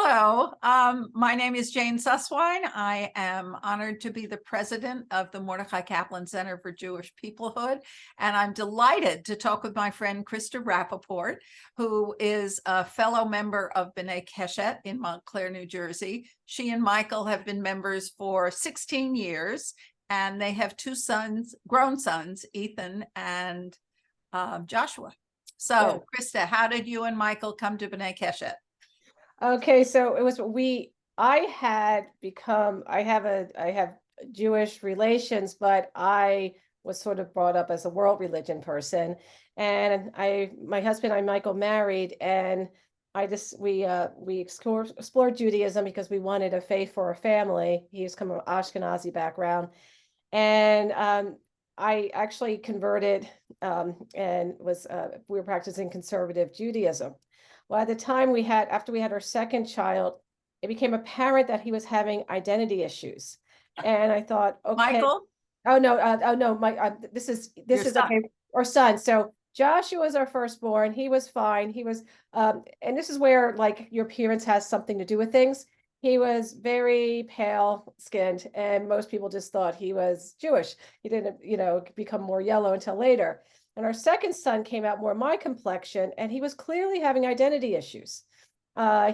Hello, my name is Jane Susswein. I am honored to be the president of the Mordecai Kaplan Center for Jewish Peoplehood, and I'm delighted to talk with my friend Christa Rapoport, who is a fellow member of B'nai Keshet in Montclair, New Jersey. She and Michael have been members for 16 years, and they have two sons, grown sons, Ethan and Joshua. Yeah. So, Christa, how did you and Michael come to B'nai Keshet? Okay, so it was I have Jewish relations, but I was sort of brought up as a world religion person. And my husband and Michael married, and we explored Judaism because we wanted a faith for our family. He's come from an Ashkenazi background. And I actually converted and was we were practicing conservative Judaism. Well, at the time after we had our second child, it became apparent that he was having identity issues. And I thought, okay, Michael, oh no, this your is son. okay, our son. So Joshua was our firstborn. He was fine. He was, and this is where like your appearance has something to do with things. He was very pale skinned, and most people just thought he was Jewish. He didn't, become more yellow until later. And our second son came out more my complexion, and he was clearly having identity issues.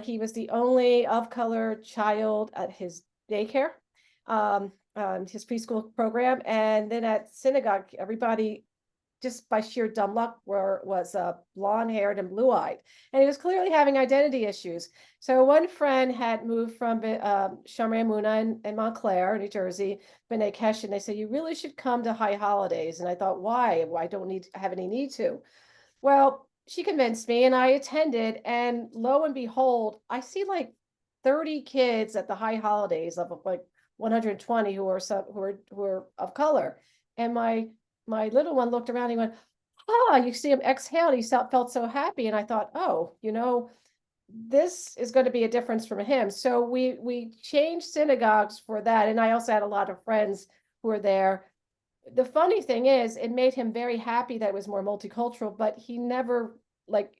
He was the only of color child at his daycare, his preschool program, and then at synagogue, everybody just by sheer dumb luck was blonde haired and blue eyed, and he was clearly having identity issues. So one friend had moved from Shomer Emunah in Montclair, New Jersey, B'nai Keshet, and they said you really should come to high holidays. And I thought, why? I don't have any need to. Well, she convinced me, and I attended, and lo and behold, I see like 30 kids at the high holidays of like 120 who are of color, and my little one looked around, he went, you see him exhale. He felt so happy. And I thought, oh, this is going to be a difference from him. So we changed synagogues for that. And I also had a lot of friends who were there. The funny thing is, it made him very happy that it was more multicultural, but he never, like,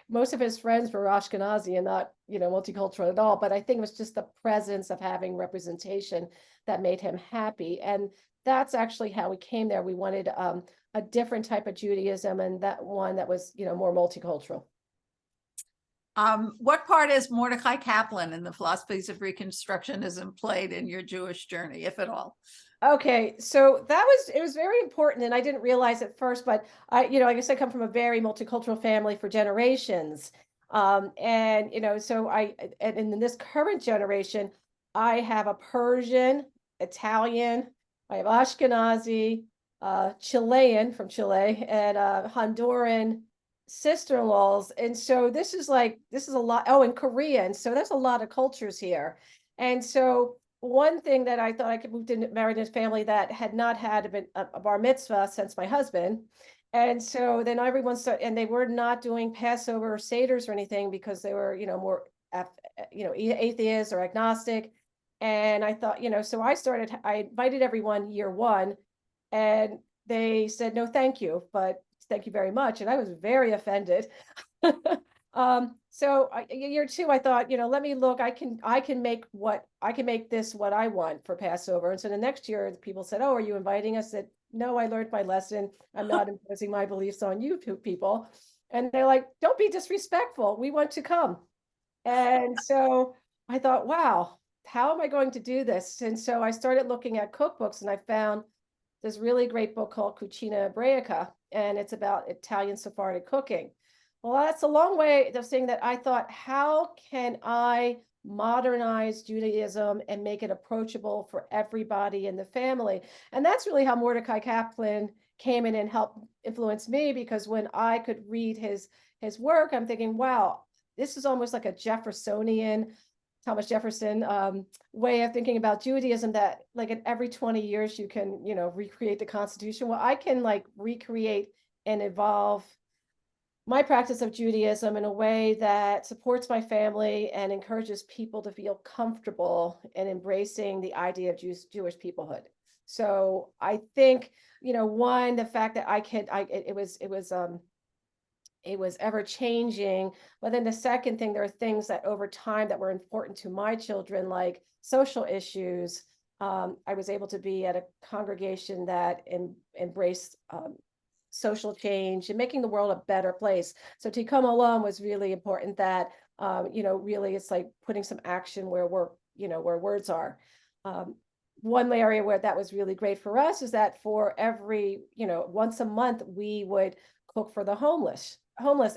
most of his friends were Ashkenazi and not, multicultural at all. But I think it was just the presence of having representation that made him happy. And that's actually how we came there. We wanted a different type of Judaism, and that one that was, more multicultural. What part is Mordecai Kaplan in the philosophies of Reconstructionism played in your Jewish journey, if at all? Okay, so it was very important, and I didn't realize at first, but I guess I come from a very multicultural family for generations. And and in this current generation, I have a Persian, Italian, I have Ashkenazi, Chilean from Chile, and Honduran sister-in-laws. And so this is a lot. Oh, and Korean. So there's a lot of cultures here. And so one thing that I thought I could move to married in a family that had not had a bar mitzvah since my husband. And so then everyone started, and they were not doing Passover or Seder's or anything because they were, more, atheist or agnostic. And I thought, so I invited everyone year one, and they said, no, thank you, but thank you very much. And I was very offended. So year two, I thought, let me look, I can make this what I want for Passover. And so the next year people said, oh, are you inviting us? I said, no, I learned my lesson. I'm not imposing my beliefs on you two people. And they're like, don't be disrespectful. We want to come. And so I thought, wow, how am I going to do this? And so I started looking at cookbooks, and I found this really great book called Cucina Ebraica, and it's about Italian Sephardic cooking. Well, that's a long way of saying that I thought, how can I modernize Judaism and make it approachable for everybody in the family? And that's really how Mordecai Kaplan came in and helped influence me, because when I could read his work, I'm thinking, wow, this is almost like a Jeffersonian, Thomas Jefferson way of thinking about Judaism, that like in every 20 years you can, recreate the Constitution. Well, I can like recreate and evolve my practice of Judaism in a way that supports my family and encourages people to feel comfortable in embracing the idea of Jewish peoplehood. So I think, one, the fact that it was it was ever changing. But then the second thing, there are things that over time that were important to my children, like social issues. I was able to be at a congregation that embraced social change and making the world a better place. So Tikkun Olam was really important that, really it's like putting some action where where words are. Um, One area where that was really great for us is that for every, once a month, we would cook for the homeless.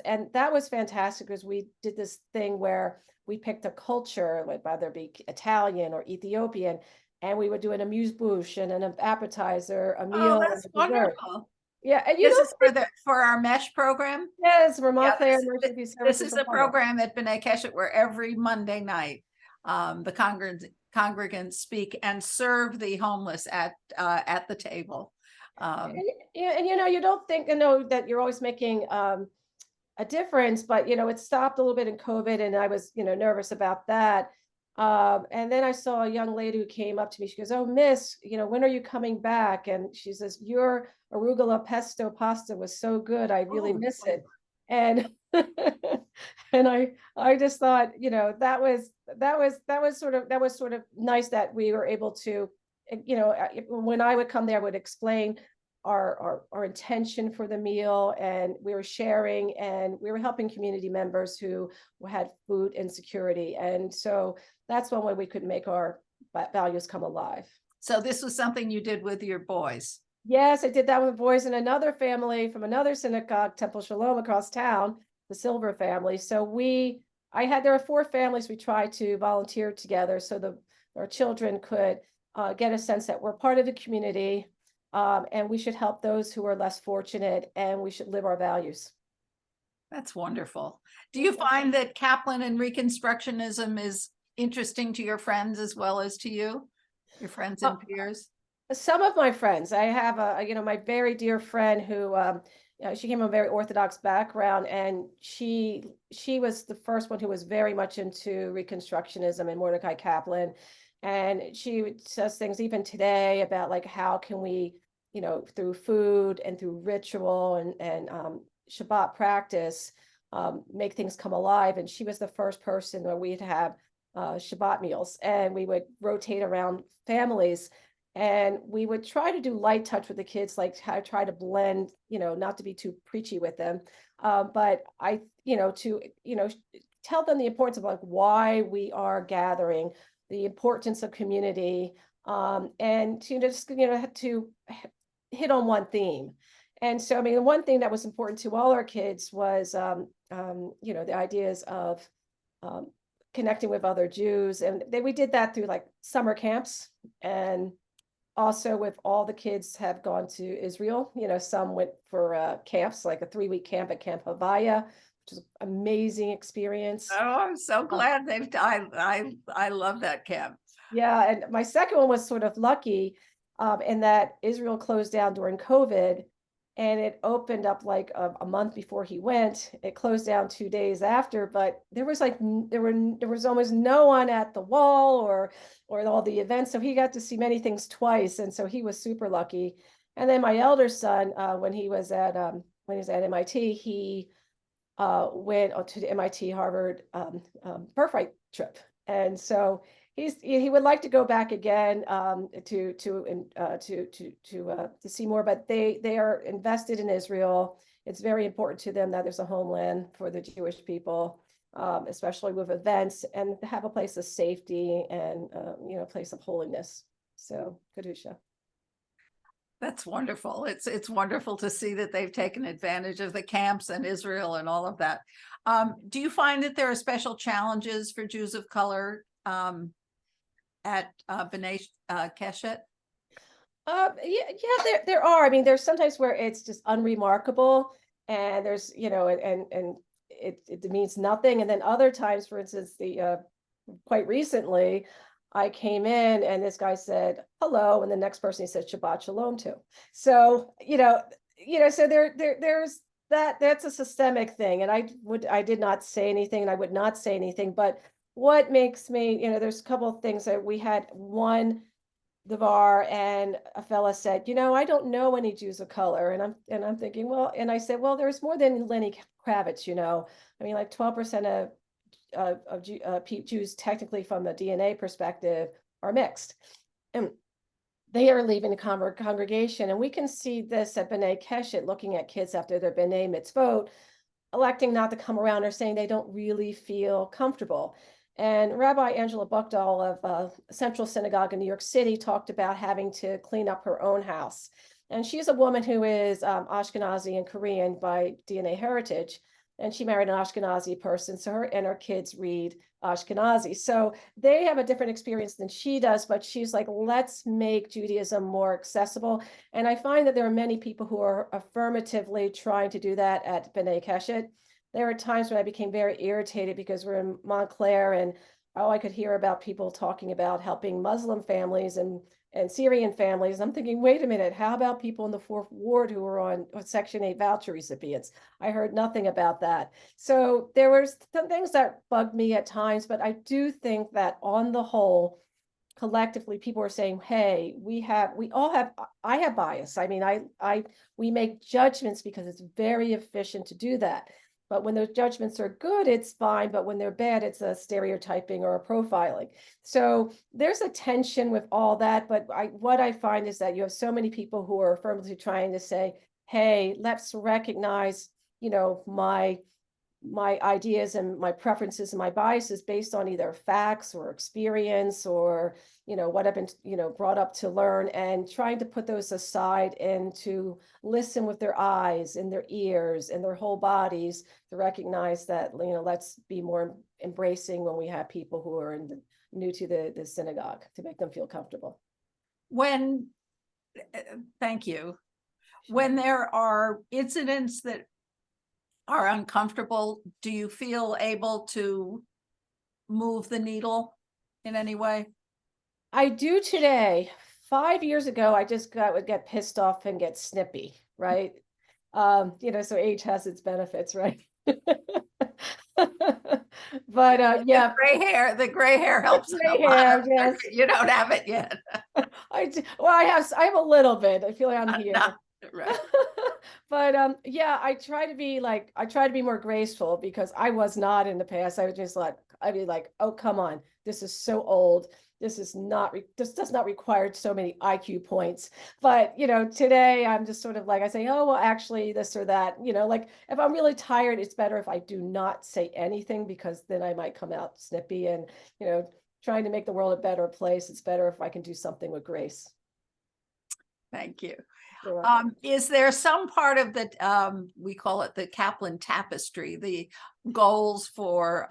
And that was fantastic because we did this thing where we picked a culture, like whether it be Italian or Ethiopian, and we would do an amuse-bouche and an appetizer, a Oh, meal, and that's a dessert. wonderful. Yeah, and you This don't is think, for our mesh program. yes, Yeah, Montclair Emergency this Services is of a Harlem. program at B'nai Keshet where every Monday night, the congregants speak and serve the homeless at the table. Um, Yeah, and you don't think, that you're always making a difference, but it stopped a little bit in COVID, and I was, nervous about that. And then I saw a young lady who came up to me. She goes, "Oh, Miss, when are you coming back?" And she says, "Your arugula pesto pasta was so good. I really oh, miss it." And and I just thought, that was sort of nice that we were able to, when I would come there, I would explain our intention for the meal, and we were sharing, and we were helping community members who had food insecurity. And so that's one way we could make our values come alive. so this was something you did with your boys. Yes, I did that with boys in another family from another synagogue, Temple Shalom, across town, the Silver family. So there are 4 families we try to volunteer together so our children could get a sense that we're part of the community, and we should help those who are less fortunate, and we should live our values. That's wonderful. Do you find that Kaplan and Reconstructionism is interesting to your friends as well as to you, your friends and peers? Some of my friends, I have my very dear friend who, she came from a very Orthodox background, and she was the first one who was very much into Reconstructionism and Mordecai Kaplan. And she says things even today about like, how can we, through food and through ritual and Shabbat practice, make things come alive. And she was the first person where we'd have Shabbat meals, and we would rotate around families, and we would try to do light touch with the kids, like try to blend, not to be too preachy with them, but to tell them the importance of like why we are gathering, the importance of community, and to just to hit on one theme. And so, I mean, the one thing that was important to all our kids was, the ideas of connecting with other Jews, and we did that through like summer camps, and also with all the kids have gone to Israel. Some went for camps, like a 3-week camp at Camp Havaya, which is an amazing experience. Oh, I'm so glad I love that camp. Yeah, and my second one was sort of lucky, in that Israel closed down during COVID, and it opened up like a month before he went. It closed down 2 days after, but there was like there was almost no one at the wall or all the events, so he got to see many things twice, and so he was super lucky. And then my elder son, when he was at MIT, he went to the MIT Harvard birthright trip, and so he would like to go back again, to see more. But they are invested in Israel. It's very important to them that there's a homeland for the Jewish people, especially with events, and to have a place of safety and a place of holiness. So Kedusha. That's wonderful. It's wonderful to see that they've taken advantage of the camps and Israel and all of that. Do you find that there are special challenges for Jews of color at B'nai Keshet? Yeah, there are. I mean, there's sometimes where it's just unremarkable, and there's, and it means nothing. And then other times, for instance, quite recently, I came in and this guy said hello, and the next person he said Shabbat Shalom to. So, so there's that's a systemic thing. And I did not say anything, and I would not say anything. But what makes me, there's a couple of things that we had. One, the bar, and a fella said, I don't know any Jews of color. And I'm thinking, well, and I said, well, there's more than Lenny Kravitz, I mean, like 12% of Jews, technically from the DNA perspective, are mixed. And they are leaving the congregation. And we can see this at B'nai Keshet, looking at kids after their B'nai Mitzvot, electing not to come around or saying they don't really feel comfortable. And Rabbi Angela Buckdahl of Central Synagogue in New York City talked about having to clean up her own house. And she's a woman who is Ashkenazi and Korean by DNA heritage. And she married an Ashkenazi person, so her and her kids read Ashkenazi. So they have a different experience than she does, but she's like, let's make Judaism more accessible. And I find that there are many people who are affirmatively trying to do that at B'nai Keshet. There were times when I became very irritated because we're in Montclair, and I could hear about people talking about helping Muslim families and Syrian families. I'm thinking, wait a minute, how about people in the Fourth Ward who are on Section 8 voucher recipients? I heard nothing about that. So there were some things that bugged me at times, but I do think that on the whole, collectively, people are saying, hey, I have bias. I mean, we make judgments because it's very efficient to do that. But when those judgments are good, it's fine. But when they're bad, it's a stereotyping or a profiling. So there's a tension with all that. But what I find is that you have so many people who are affirmatively trying to say, hey, let's recognize, my ideas and my preferences and my biases based on either facts or experience or what I've been brought up to learn, and trying to put those aside and to listen with their eyes and their ears and their whole bodies to recognize that let's be more embracing when we have people who are new to the synagogue, to make them feel comfortable. Thank you. When there are incidents that are uncomfortable, do you feel able to move the needle in any way? I do today. 5 years ago, I just would get pissed off and get snippy, right? So age has its benefits, right? But yeah, the gray hair helps. Gray hair, yes. You don't have it yet. I do. Well, I have a little bit. I feel like I'm here. Right. But yeah, I try to be more graceful, because I was not in the past. I would just I'd be like, oh, come on, this is so old. This does not require so many IQ points. But today I'm just sort of like, I say, oh, well, actually this or that. Like if I'm really tired, it's better if I do not say anything, because then I might come out snippy, and trying to make the world a better place. It's better if I can do something with grace. Thank you. Is there some part of the, we call it the Kaplan tapestry, the goals for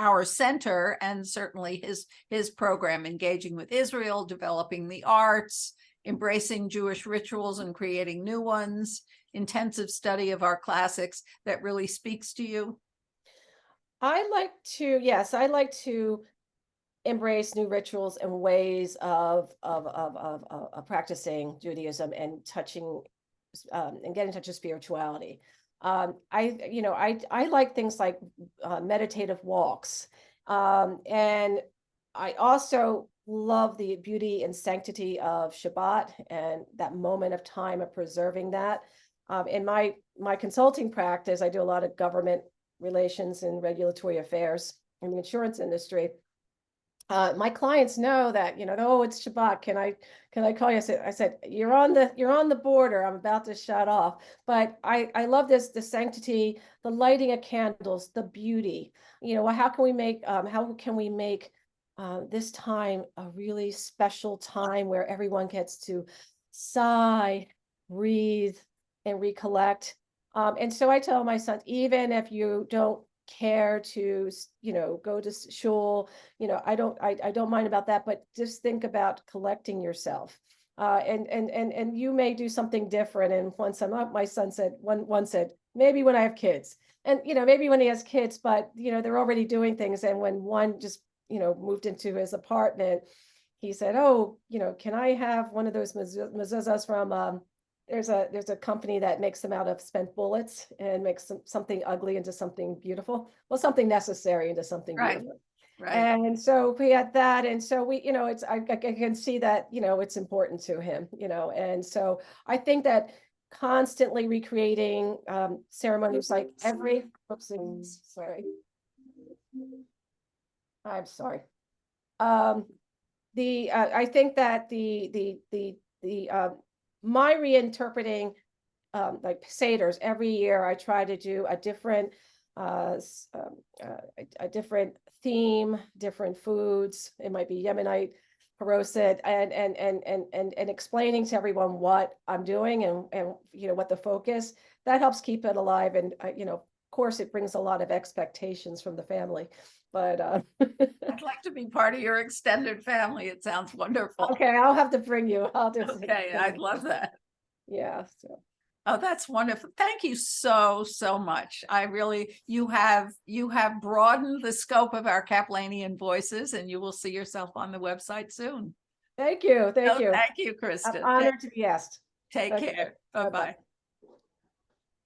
our center, and certainly his program, engaging with Israel, developing the arts, embracing Jewish rituals and creating new ones, intensive study of our classics, that really speaks to you? I like to embrace new rituals and ways of practicing Judaism and touching and getting in touch with spirituality. I like things like meditative walks, and I also love the beauty and sanctity of Shabbat and that moment of time of preserving that. In my consulting practice, I do a lot of government relations and regulatory affairs in the insurance industry. My clients know that, oh, it's Shabbat. Can I call you? I said, you're on the border. I'm about to shut off. But I love the sanctity, the lighting of candles, the beauty. How can we make this time a really special time where everyone gets to sigh, breathe, and recollect. And so I tell my sons, even if you don't care to go to shul, I don't mind about that, but just think about collecting yourself, and you may do something different. And once my son said, one said, maybe when I have kids, and maybe when he has kids, but they're already doing things. And when one just moved into his apartment, he said, oh, can I have one of those mezuzahs from there's a company that makes them out of spent bullets and makes something ugly into something beautiful. Well, something necessary into something beautiful. Right. And so we had that, and so we, it's I can see that, it's important to him, and so I think that constantly recreating ceremonies like every, oopsie, sorry. I'm sorry. I think that my reinterpreting like Seder's every year, I try to do a different a different theme, different foods. It might be Yemenite, Haroset, and explaining to everyone what I'm doing and what the focus, that helps keep it alive. And of course it brings a lot of expectations from the family, but I'd like to be part of your extended family. It sounds wonderful. okay, I'll have to bring you. I'll just Okay, I'd love that. yeah. So Oh, that's wonderful. Thank you so, so much. I really, you have broadened the scope of our Kaplanian voices, and you will see yourself on the website soon. thank you. Oh, You. thank you, I'm Christa. honored to be asked. Take Okay. care. Bye-bye. Bye-bye.